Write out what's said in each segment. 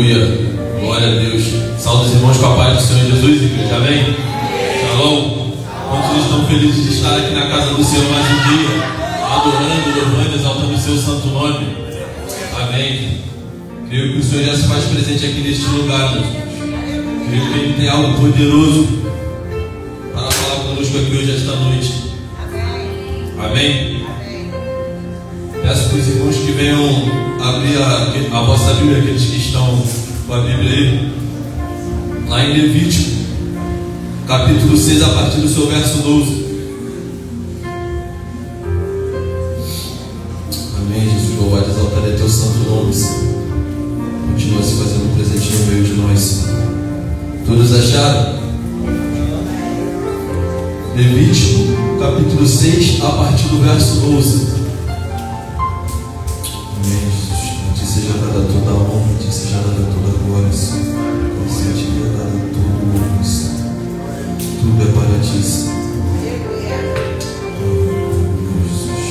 Aleluia. Glória a Deus. Saúde os irmãos com a paz do Senhor Jesus, igreja. Amém? Shalom. Quantos estão felizes de estar aqui na casa do Senhor mais um dia, adorando, louvando, exaltando o seu santo nome? Amém. Creio que o Senhor já se faz presente aqui neste lugar, meus irmãos. Creio que Ele tem algo poderoso para falar conosco aqui hoje, esta noite. Amém? Peço para os irmãos que venham abrir a vossa Bíblia, aqueles que estão com a Bíblia aí, lá em Levítico, capítulo 6, a partir do seu verso 12. Amém, Jesus. Louvado e exaltado é teu santo nome, Senhor. Continua se fazendo presente no meio de nós, Senhor. Todos acharam? Levítico, capítulo 6, a partir do verso 12. Amém, Jesus. A ti seja dada toda a honra, a ti seja dada toda a glória, Senhor. A ti seja dada todo o honra, Senhor. Tudo é para ti, Senhor. Oh, Jesus.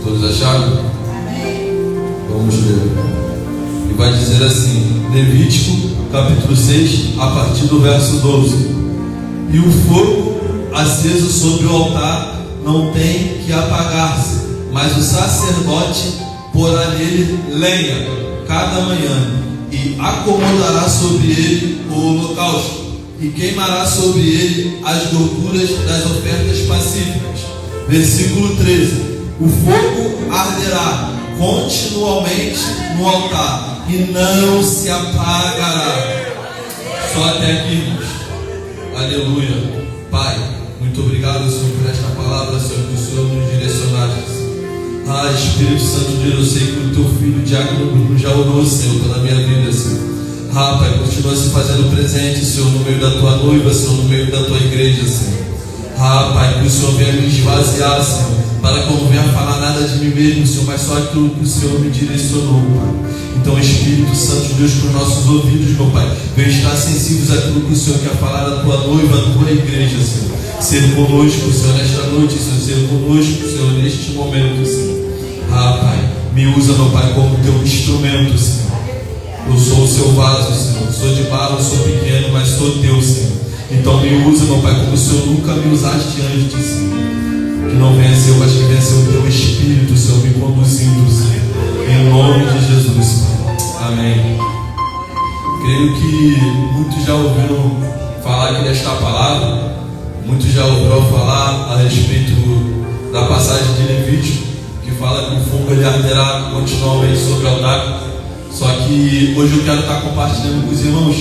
Todos acharam? Vamos ler. E vai dizer assim, Levítico, capítulo 6, a partir do verso 12. E o fogo aceso sobre o altar não tem que apagar-se, mas o sacerdote porá nele lenha cada manhã, e acomodará sobre ele o holocausto, e queimará sobre ele as gorduras das ofertas pacíficas. Versículo 13. O fogo arderá continuamente no altar, e não se apagará. Só até aqui, irmãos. Aleluia. Pai, muito obrigado, Senhor, por esta palavra, Senhor, que o Senhor nos direcionaste. Ah, Espírito Santo de Deus, eu sei que o teu filho, Diácono Bruno, já orou, Senhor, pela minha vida, Senhor. Ah, Pai, continua se fazendo presente, Senhor, no meio da tua noiva, Senhor, no meio da tua igreja, Senhor. Ah, Pai, que o Senhor venha me esvaziar, Senhor, para que eu não venha falar nada de mim mesmo, Senhor, mas só aquilo que o Senhor me direcionou, Pai. Então, Espírito Santo de Deus, para os nossos ouvidos, meu Pai, venha estar sensíveis àquilo que o Senhor quer falar da tua noiva, da tua igreja, Senhor. Ser conosco, Senhor, nesta noite, Senhor, ser conosco, Senhor, neste momento, Senhor. Ah, Pai, me usa, meu Pai, como teu instrumento, Senhor. Eu sou o seu vaso, Senhor. Sou de barro, sou pequeno, mas sou teu, Senhor. Então me usa, meu Pai, como o Senhor nunca me usaste antes, Senhor. Que não venha ser eu, mas que venha ser o teu Espírito, Senhor, me conduzindo, Senhor. Em nome de Jesus, Pai. Amém. Creio que muitos já ouviram falar aqui desta palavra. Muitos já ouviram falar a respeito da passagem de Levítico, que fala que o fogo ele arderá continuamente sobre o altar. Só que hoje eu quero estar compartilhando com os irmãos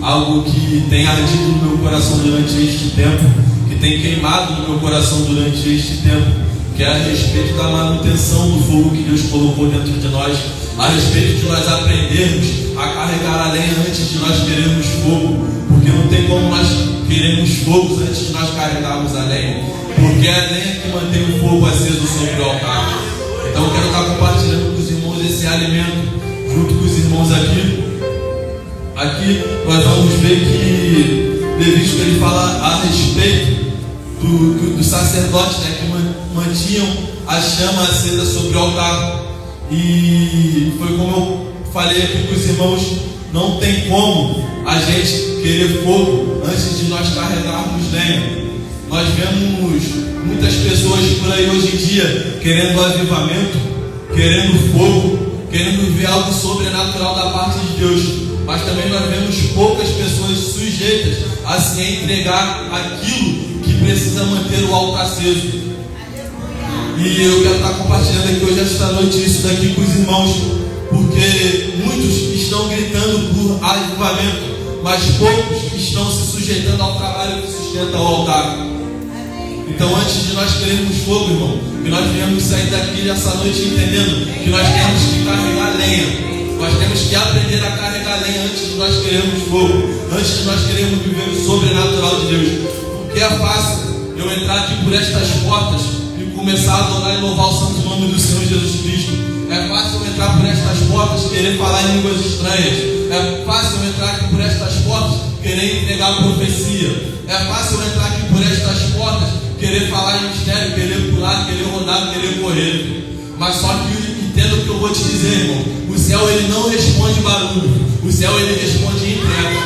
algo que tem ardido no meu coração durante este tempo, que tem queimado no meu coração durante este tempo, que é a respeito da manutenção do fogo que Deus colocou dentro de nós, a respeito de nós aprendermos a carregar a lenha antes de nós querermos fogo, porque não tem como nós queremos fogo antes de nós carregarmos a lenha, porque é a lenha que mantém o fogo aceso sobre o altar. Então eu quero estar compartilhando com os irmãos esse alimento, junto com os irmãos aqui. Aqui nós vamos ver que Levítico ele fala a respeito do sacerdote, né, que mantinham a chama acesa sobre o altar. E foi como eu falei aqui com os irmãos, não tem como a gente querer fogo antes de nós carregarmos lenha. Nós vemos muitas pessoas por aí hoje em dia querendo avivamento, querendo fogo, querendo ver algo sobrenatural da parte de Deus. Mas também nós vemos poucas pessoas sujeitas a se entregar aquilo que precisa manter o altar aceso. E eu quero estar compartilhando aqui hoje, esta noite, isso daqui com os irmãos, porque muitos estão gritando por avivamento, mas poucos estão se sujeitando ao trabalho que sustenta o altar. Então, antes de nós querermos fogo, irmão, que nós venhamos sair daqui essa noite entendendo que nós temos que carregar lenha. Nós temos que aprender a carregar lenha antes de nós querermos fogo, antes de nós querermos viver o sobrenatural de Deus. Porque é fácil eu entrar aqui por estas portas e começar a adorar e louvar o santo nome do Senhor Jesus Cristo. É fácil eu entrar por estas portas e querer falar em línguas estranhas. É fácil eu entrar aqui por estas portas e querer entregar profecia. É fácil eu entrar aqui por estas portas, querer falar em mistério, querer pular, querer rodar, querer correr. Mas só que Entenda o que eu vou te dizer, irmão. O céu, ele não responde barulho. O céu, ele responde entrega.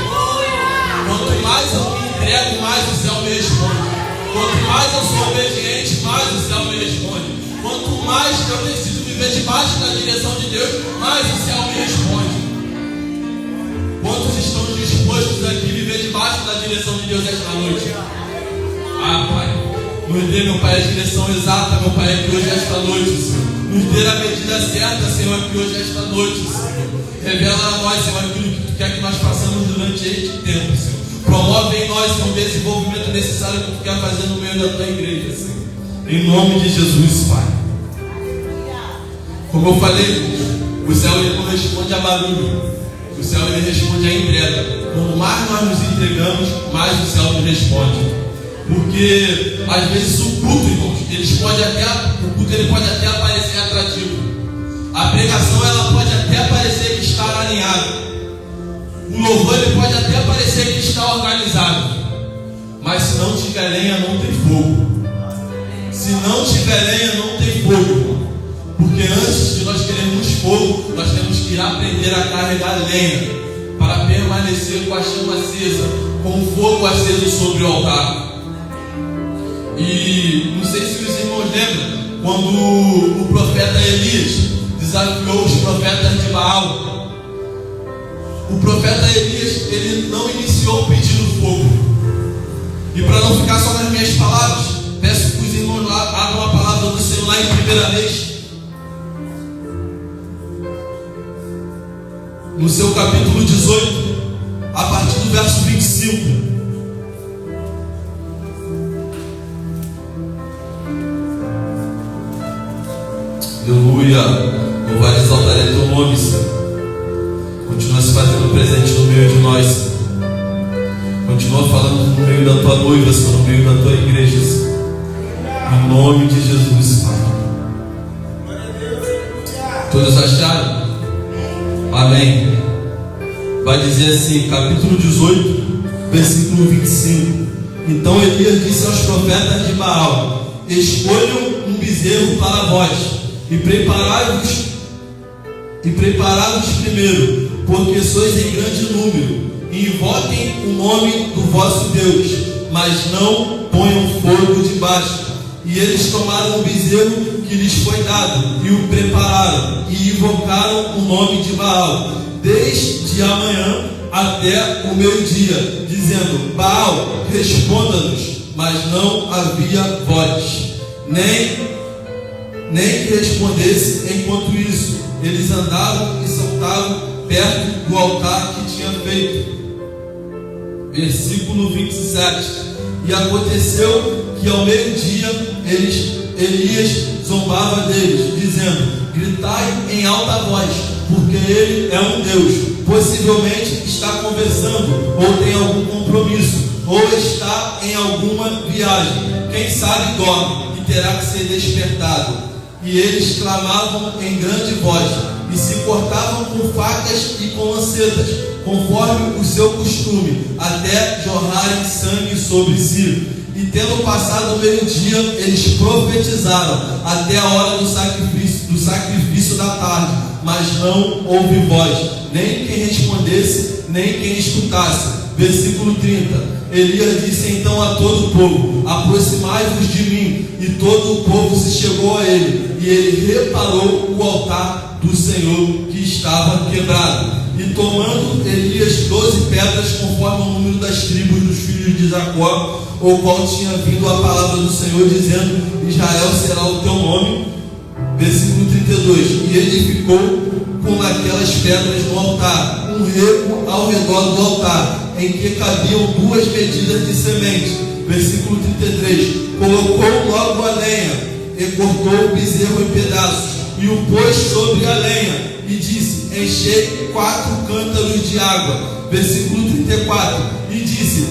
Quanto mais eu me entrego, mais o céu me responde. Quanto mais eu sou obediente, mais o céu me responde. Quanto mais eu decido viver debaixo da direção de Deus, mais o céu me responde. Quantos estão dispostos aqui a viver debaixo da direção de Deus esta noite? Ah, Pai, nos dê, meu Pai, a direção exata, meu Pai, aqui hoje, esta noite, Senhor. Nos dê a medida certa, Senhor, aqui hoje, esta noite, Senhor. Revela a nós, Senhor, aquilo que Tu quer que nós façamos durante este tempo, Senhor. Promove em nós, Senhor, o desenvolvimento necessário que Tu quer fazer no meio da Tua igreja, Senhor. Em nome de Jesus, Pai. Como eu falei, o céu ele não responde a barulho. O céu ele responde a entrega. Quanto mais nós nos entregamos, mais o céu nos responde. Porque às vezes o culto, irmãos, o culto ele pode até parecer atrativo. A pregação ela pode até parecer que está alinhada. O louvor ele pode até parecer que está organizado. Mas se não tiver lenha, não tem fogo. Se não tiver lenha, não tem fogo, irmão. Porque antes de nós queremos fogo, nós temos que aprender a carregar lenha para permanecer com a chama acesa, com o fogo aceso sobre o altar. E não sei se os irmãos lembram quando o profeta Elias desafiou os profetas de Baal. O profeta Elias, ele não iniciou pedindo fogo. E para não ficar só nas minhas palavras, peço que os irmãos abram a palavra do Senhor lá em 1 Reis, no seu capítulo 18, a partir do verso 25. Aleluia. Louvar e exaltar é Teu nome, Senhor. Continua se fazendo presente no meio de nós, Senhor. Continua falando no meio da Tua noiva, Senhor, no meio da Tua igreja, Senhor. Em nome de Jesus, Pai. Todos acharam? Amém. Vai dizer assim, capítulo 18, versículo 25. Então Elias disse aos profetas de Baal: escolham um bezerro para vós e preparai-vos primeiro, porque sois em grande número, e invoquem o nome do vosso Deus, mas não ponham fogo debaixo. E eles tomaram o bezerro que lhes foi dado e o prepararam e invocaram o nome de Baal desde amanhã até o meio-dia, dizendo: Baal, responda-nos. Mas não havia voz, nem que respondesse. Enquanto isso, eles andavam e saltavam perto do altar que tinha feito. Versículo 27. E aconteceu que ao meio-dia Elias zombava deles, dizendo: gritai em alta voz, porque ele é um Deus. Possivelmente está conversando, ou tem algum compromisso, ou está em alguma viagem. Quem sabe dorme e terá que ser despertado. E eles clamavam em grande voz e se cortavam com facas e com lancetas, conforme o seu costume, até jorrarem sangue sobre si. E tendo passado o meio-dia, eles profetizaram até a hora do sacrifício da tarde, mas não houve voz, nem quem respondesse, nem quem escutasse. Versículo 30. Elias disse então a todo o povo: aproximai-vos de mim. E todo o povo se chegou a ele, e ele reparou o altar do Senhor que estava quebrado. E tomando Elias 12 pedras, conforme o número das tribos dos filhos de Jacó, o qual tinha vindo a palavra do Senhor, dizendo: Israel será o teu nome. Versículo 32. E ele ficou com aquelas pedras no altar, um rego ao redor do altar, em que cabiam 2 medidas de semente. Versículo 33. Colocou logo a lenha e cortou o bezerro em pedaços e o pôs sobre a lenha e disse: enchei 4 cântaros de água. Versículo 34. E disse: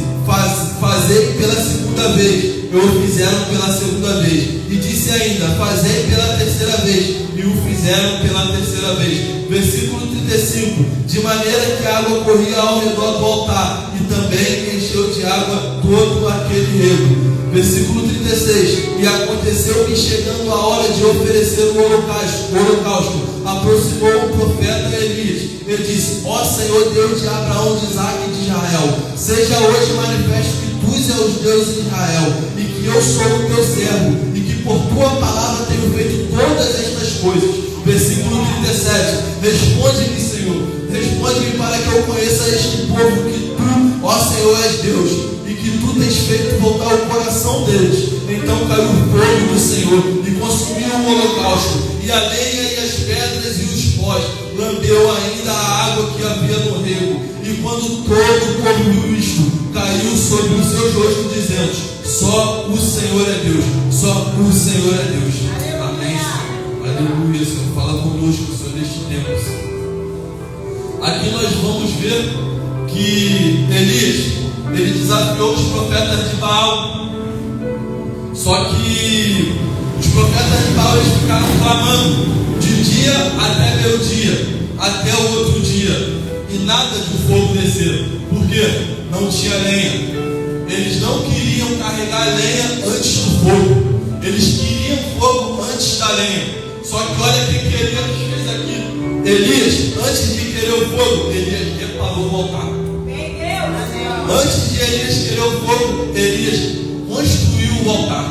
fazei pela segunda vez. E o fizeram pela segunda vez. E disse ainda: fazei pela terceira vez. E o fizeram pela terceira vez. Versículo 35. De maneira que a água corria ao redor do altar, e também encheu de água todo aquele rego. Versículo 36. E aconteceu que, chegando a hora de oferecer o holocausto, aproximou o profeta Elias. Ele disse: ó Senhor Deus de Abraão, de Isaque e de Israel, seja hoje manifesto que tu és o Deus de Israel, e que eu sou o teu servo, e que por tua palavra tenho feito todas estas coisas. Versículo 37. Responde-me, Senhor, responde-me para que eu conheça este povo, que tu, ó Senhor, és Deus, e que tu tens feito voltar o coração deles. Então caiu o fogo do Senhor e consumiu o holocausto, e a lenha e as pedras e os pós, lambeu ainda a água que havia no rego. E quando todo o povo viu isto, caiu sobre os seus rostos, dizendo: só o Senhor é Deus, só o Senhor é Deus. Amém, Senhor. Aleluia, Senhor. Fala conosco, Senhor, neste tempo, Senhor. Aqui nós vamos ver que Elias, ele desafiou os profetas de Baal. Só que os profetas de Baal, eles ficaram clamando de dia até meio-dia, até o outro dia, e nada de fogo descer. Por quê? Não tinha lenha. Eles não queriam carregar lenha antes do fogo. Eles queriam fogo antes da lenha. Só que olha o que Elias fez aqui. Elias, antes de querer o fogo, Elias reparou o altar. Antes de Elias querer o fogo, Elias construiu o altar.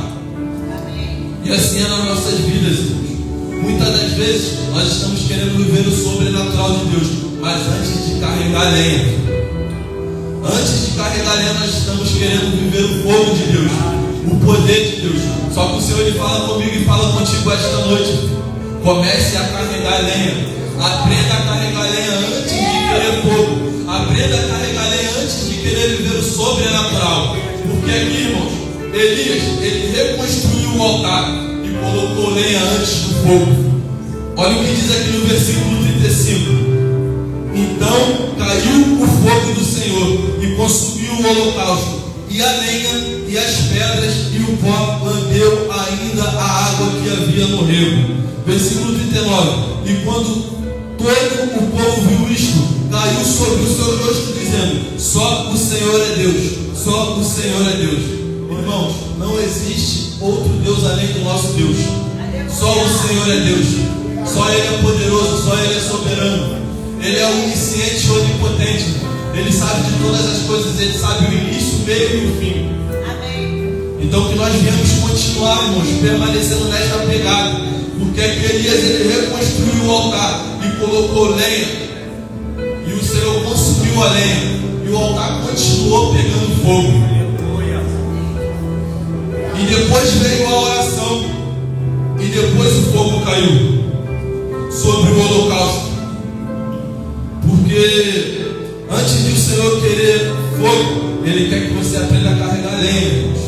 E assim é nas nossas vidas, irmãos. Muitas das vezes nós estamos querendo viver o sobrenatural de Deus, mas antes de carregar lenha, nós estamos querendo viver o fogo de Deus, o poder de Deus. Só que o Senhor, ele fala comigo e fala contigo esta noite: comece a carregar lenha. Aprenda a carregar lenha antes de querer fogo. Aprenda a carregar lenha antes de querer viver o sobrenatural. Porque aqui, irmãos, Elias, ele reconstruiu o altar e colocou lenha antes do fogo. Olha o que diz aqui no versículo 35. Então caiu o fogo do Senhor e consumiu o holocausto, e a lenha, e as pedras, e o pó lambeu ainda a água que havia no rego. Versículo 39. E quando todo o povo viu isto, caiu sobre o seu rosto, dizendo: só o Senhor é Deus, só o Senhor é Deus. Irmãos, não existe outro Deus além do nosso Deus. Só o Senhor é Deus. Só Ele é poderoso, só Ele é soberano. Ele é onisciente e onipotente. Ele sabe de todas as coisas. Ele sabe o início, o meio e o fim. Amém. Então que nós viemos continuar, irmãos, permanecendo nesta pegada. Porque aqui Elias, ele reconstruiu o altar e colocou lenha, e o Senhor consumiu a lenha, e o altar continuou pegando fogo. E depois veio a oração, e depois o fogo caiu sobre o holocausto. Porque antes de o Senhor querer fogo, Ele quer que você aprenda a carregar lenha, irmãos.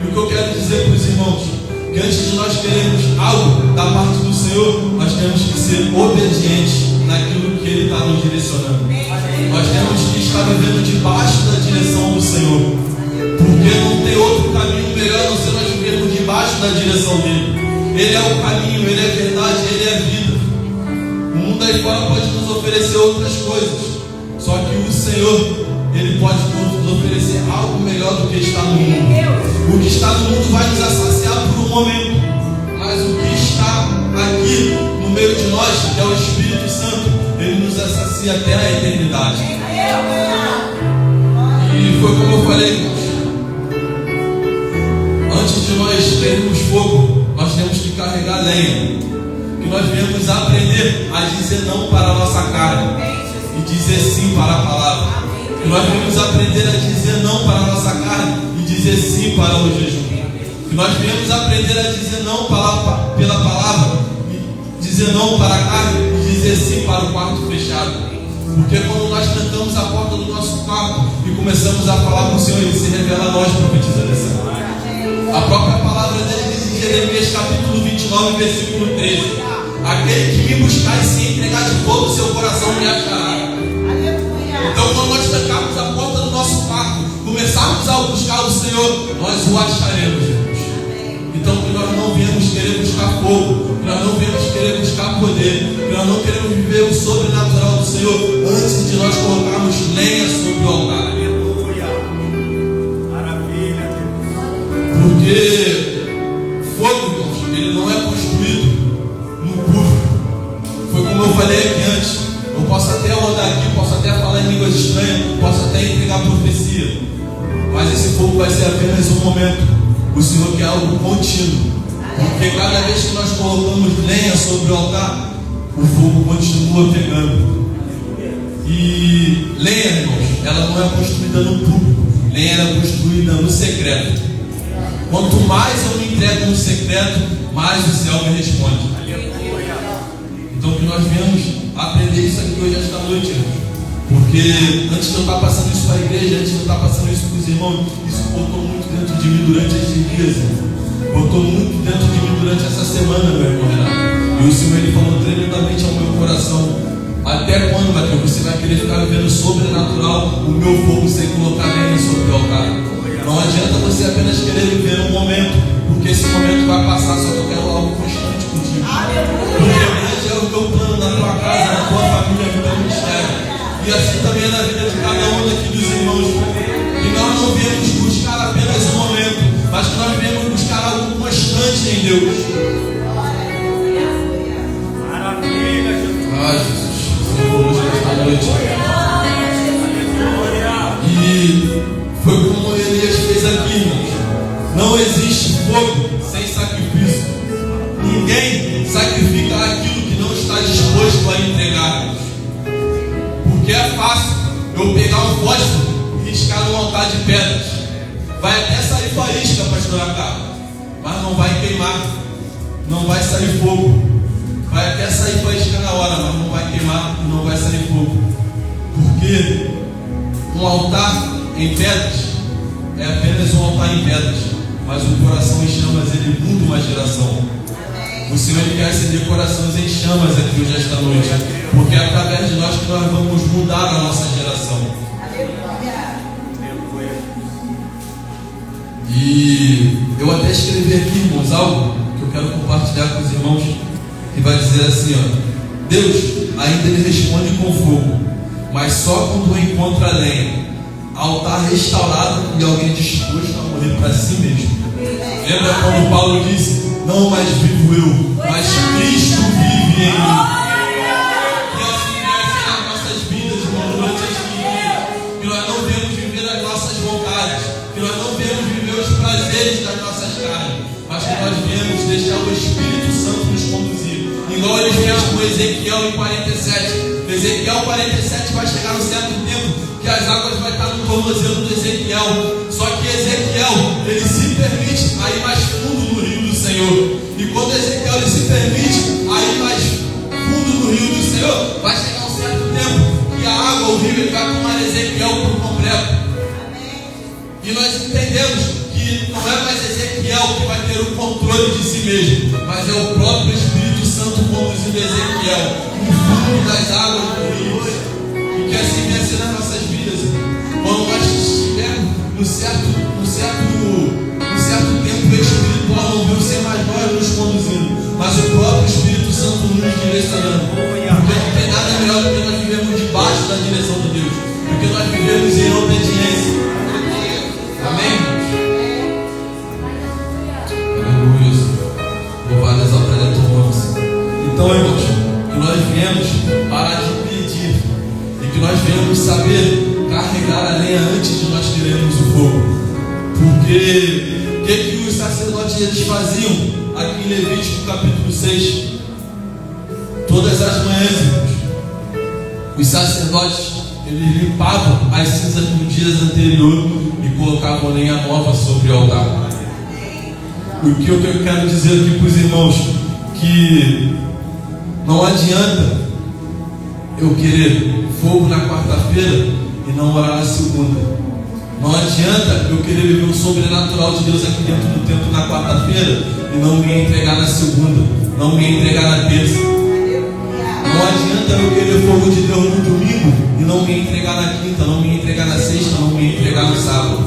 E o que eu quero dizer para os irmãos, que antes de nós queremos algo da parte do Senhor, nós temos que ser obedientes naquilo que Ele está nos direcionando. Nós temos que estar vivendo debaixo da direção do Senhor, porque não tem outro caminho melhor a não ser nós vivermos debaixo da direção dEle. Ele é o caminho, Ele é a verdade, Ele é a vida. O mundo aí fora pode nos oferecer outras coisas, só que o Senhor, Ele pode nos oferecer algo melhor do que está no mundo. O que está no mundo vai nos assaciar por um momento, mas o que está aqui no meio de nós, que é o Espírito Santo, Ele nos assacia até a eternidade. E foi como eu falei, irmãos, antes de nós termos fogo, nós temos que carregar lenha. Que nós viemos aprender a dizer não para a nossa carne e dizer sim para a palavra. Que nós viemos aprender a dizer não para a nossa carne e dizer sim para o jejum. Que nós viemos aprender a dizer não pela palavra e dizer não para a carne e dizer sim para o quarto fechado. Porque quando nós trancamos a porta do nosso quarto e começamos a falar com o Senhor, Ele se revela a nós, profetizando essa. A própria palavra dele diz em Jeremias capítulo 29, versículo 13: aquele que me buscar e se entregar de todo o seu coração me achará. Então, quando nós trancarmos a porta do nosso quarto, começarmos a buscar o Senhor, nós o acharemos, irmãos. Então, que nós não viemos querer buscar fogo, que nós não viemos querer buscar poder, que nós não queremos viver o sobrenatural do Senhor antes de nós colocarmos lenha sobre o altar. Porque vai ser apenas um momento. O Senhor quer algo contínuo. Porque cada vez que nós colocamos lenha sobre o altar, o fogo continua pegando. E lenha, irmãos, ela não é construída no público. Lenha ela é construída no secreto. Quanto mais eu me entrego no secreto, mais o céu me responde. Então que nós viemos aprender isso aqui hoje esta noite, irmãos. Porque antes de eu estar passando isso para a igreja, antes de eu estar passando isso para os irmãos, isso botou muito dentro de mim durante estes dias, irmão. Botou muito dentro de mim durante essa semana, meu irmão Renato. E o Senhor ele falou tremendamente ao meu coração: até quando, Mateus, você vai querer ficar vivendo sobrenatural o meu fogo sem colocar lenha sobre o altar? Não adianta você apenas querer viver um momento, porque esse momento vai passar, só que eu quero algo constante contigo. Porque grande é o teu plano na tua casa, na tua família, no teu ministério. E assim também é na vida de cada um aqui dos irmãos. E nós não viemos buscar apenas um momento, mas que nós viemos buscar algo constante em Deus. Maravilha, Jesus. Ah, Jesus, Senhor, hoje esta noite. E foi como Elias fez aqui, irmãos. Não existe fogo sem sacrifício. Ninguém sacrifica aquilo que não está disposto a entregar. Porque é fácil eu pegar um fósforo e riscar num altar de pedras. Vai até sair faísca, pastor Acá, mas não vai queimar, não vai sair fogo. Vai até sair faísca na hora, mas não vai queimar e não vai sair fogo. Porque um altar em pedras é apenas um altar em pedras, mas o coração em chamas ele muda uma geração. O Senhor ele quer acender corações em chamas aqui hoje esta noite, porque é através de nós que nós vamos mudar a nossa geração. E eu até escrevi aqui, irmãos, algo que eu quero compartilhar com os irmãos, que vai dizer assim, ó: Deus ainda ele responde com fogo, mas só quando encontra lenha, altar restaurado e alguém disposto a morrer para si mesmo. Lembra quando Paulo disse: não mais vivo eu, mas Cristo vive em mim. E assim vai ser nas nossas vidas, irmão, durante este dia. Que nós não viemos viver as nossas vontades, que nós não viemos viver os prazeres das nossas carnes, mas que nós viemos deixar o Espírito Santo nos conduzir. Igual ele fez com Ezequiel em 47. Ezequiel 47 vai chegar um certo tempo que as águas vai estar no tornozelo do Ezequiel. Só que Ezequiel, ele se permite a ir mais fundo no rio do Senhor. E quando Ezequiel ele se permite a ir mais fundo no rio do Senhor, vai chegar um certo tempo que a água, o rio, ele vai tomar Ezequiel por completo. E nós entendemos que não é mais Ezequiel que vai ter o controle de si mesmo, mas é o próprio Espírito Santo conduzindo Ezequiel no fundo das águas do rio. E que assim venha ser nas nossas vidas. Quando nós estivermos no certo tempo espiritual, não vamos ser mais nós nos conduzindo, mas o próprio Espírito Santo nos direcionando. Porque não tem nada melhor do que nós vivemos debaixo da direção de Deus, porque nós vivemos em obediência. Amém? Aleluia. Louvado, exaltado é teu nome, Senhor. Então, irmãos, que nós viemos parar de pedir e que nós viemos saber carregar a lenha antes de nós querermos o fogo. Porque o que os sacerdotes eles faziam aqui em Levítico capítulo 6? Todas as manhãs, irmãos, os sacerdotes eles limpavam as cinzas dos dias anteriores e colocavam lenha nova sobre o altar. O que eu quero dizer aqui para os irmãos, que não adianta eu querer fogo na quarta-feira e não orar na segunda. Não adianta eu querer viver o sobrenatural de Deus aqui dentro do templo na quarta-feira e não me entregar na segunda, não me entregar na terça. Não adianta eu querer fogo de Deus no domingo e não me entregar na quinta, não me entregar na sexta, não me entregar no sábado.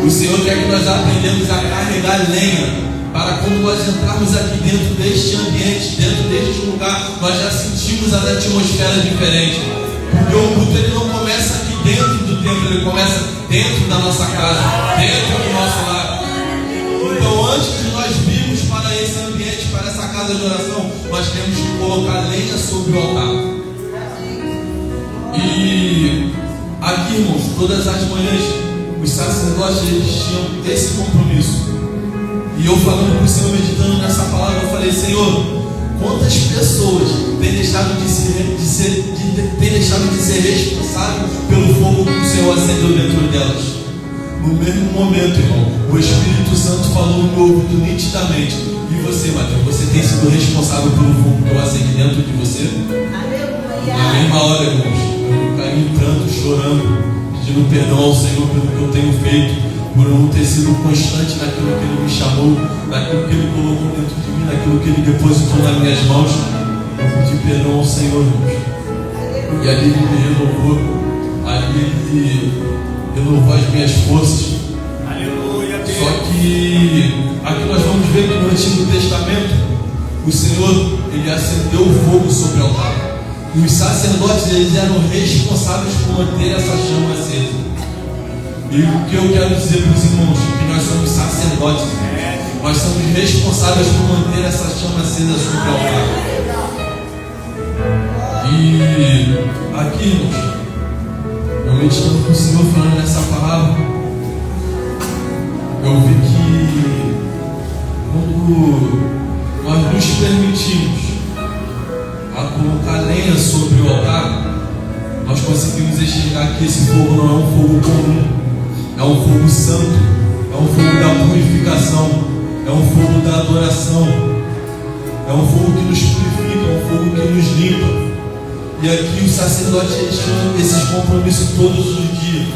O Senhor quer que nós aprendamos a carregar lenha, para quando nós entrarmos aqui dentro deste ambiente, dentro deste lugar, nós já sentimos a atmosfera diferente. Porque o culto ele não começa aqui dentro do templo, ele começa dentro da nossa casa, dentro do nosso lar. Então, antes de nós virmos para esse ambiente, para essa casa de oração, nós temos que colocar lenha sobre o altar. E aqui, irmãos, todas as manhãs, os sacerdotes, eles tinham esse compromisso. E eu falando com o Senhor, meditando nessa palavra, eu falei: Senhor, quantas pessoas têm deixado de ser responsáveis pelo fogo que o Senhor acendeu dentro delas? No mesmo momento, irmão, o Espírito Santo falou no meu ouvido nitidamente: e você, Mateus, você tem sido responsável pelo fogo que eu acendi dentro de você? Na mesma hora, irmãos, eu caí em pranto, chorando, pedindo perdão ao Senhor pelo que eu tenho feito, por não ter sido constante naquilo que Ele me chamou, naquilo que Ele colocou dentro de mim, naquilo que Ele depositou nas minhas mãos. Eu pedi perdão ao Senhor, irmãos. E ali Ele me renovou, ali Ele renovou as minhas forças. Aleluia. Só que aqui nós vamos ver que no Antigo Testamento o Senhor, Ele acendeu o fogo sobre o altar. E os sacerdotes, eles eram responsáveis por manter essa chama acesa. E o que eu quero dizer para os irmãos, que nós somos sacerdotes, nós somos responsáveis por manter essa chama acesa sobre o altar. E aqui, irmãos, eu meditando com o Senhor, falando nessa palavra, eu vi que quando nós nos permitimos a colocar lenha sobre o altar, nós conseguimos enxergar que esse fogo não é um fogo comum. É um fogo santo, é um fogo da purificação, é um fogo da adoração, é um fogo que nos purifica, é um fogo que nos limpa. E aqui os sacerdotes, eles tinham esses compromissos todos os dias.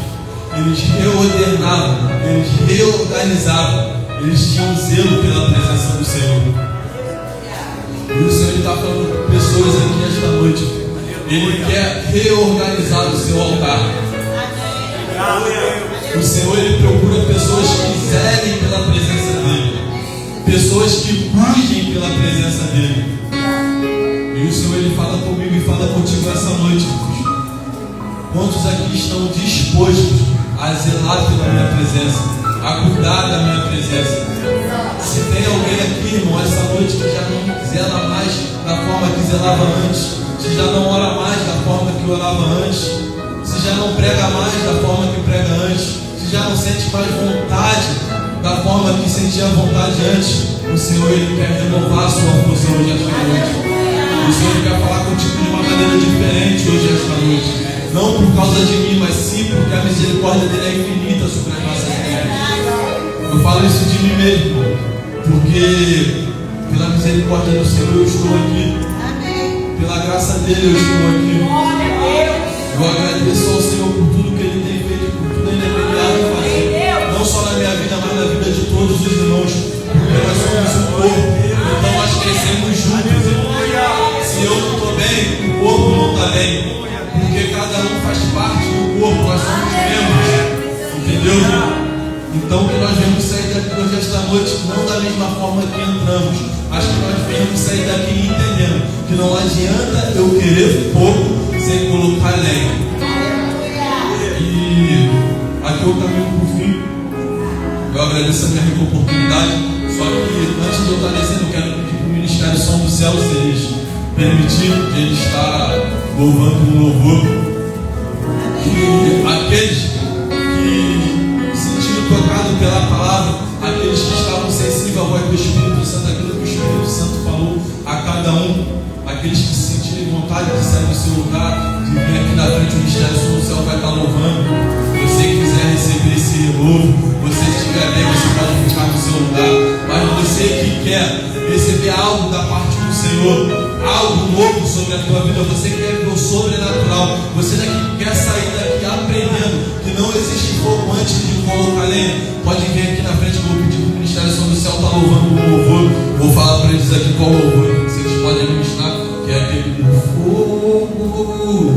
Eles reordenavam, eles reorganizavam, eles tinham zelo pela presença do Senhor. E o Senhor está falando com pessoas aqui esta noite. Ele quer reorganizar o seu altar. O Senhor, Ele procura pessoas que zelem pela presença dEle, pessoas que cuidem pela presença dEle. E o Senhor, Ele fala comigo e fala contigo essa noite. Quantos aqui estão dispostos a zelar pela minha presença, a cuidar da minha presença? Se tem alguém aqui, irmão, essa noite que já não zela mais da forma que zelava antes, se já não ora mais da forma que orava antes, se já não prega mais da forma que prega antes, se já não sente mais vontade da forma que sentia vontade antes, o Senhor, Ele quer renovar a sua força hoje esta noite. O Senhor, Ele quer falar contigo de uma maneira diferente hoje esta noite. Não por causa de mim, mas sim porque a misericórdia dEle é infinita sobre as nossas vidas. Eu falo isso de mim mesmo, porque pela misericórdia do Senhor eu estou aqui. Pela graça dEle eu estou aqui. Eu agradeço ao Senhor por tudo que Ele tem feito, por tudo que Ele tem dado a fazer. Não só na minha vida, mas na vida de todos os irmãos. Porque nós somos um corpo, então nós crescemos juntos. Se eu não estou bem, o corpo não está bem. Porque cada um faz parte do corpo, nós somos membros. Entendeu? Então que nós venhamos sair daqui hoje esta noite, não da mesma forma que entramos, mas que nós venhamos sair daqui entendendo que não adianta eu querer pouco sem colocar lenha. E aqui eu caminho para o fim. Eu agradeço a minha rica oportunidade. Só que antes de eu estar descendo, eu quero pedir para o Ministério Som do Céu, se eles permitirem, que ele está louvando um louvor. E aqueles que sentiram tocado pela palavra, aqueles que estavam sensíveis à voz do Espírito Santo, aquilo que o Espírito Santo falou a cada um, aqueles que se sentirem vontade de sair do seu lugar, de vir aqui na frente, o Ministério Som do Céu vai estar louvando. Você quiser receber esse louvo, você estiver bem, você pode ficar no seu lugar. Mas você que quer receber algo da parte do Senhor, algo novo sobre a tua vida, você quer ver o sobrenatural, você daqui quer sair daqui aprendendo que não existe fogo antes de colocar lenha, pode vir aqui na frente, eu vou pedir para o Ministério Som do Céu está louvando um louvor. Vou falar para eles aqui qual louvor, vocês podem ministrar, que é aquele fogo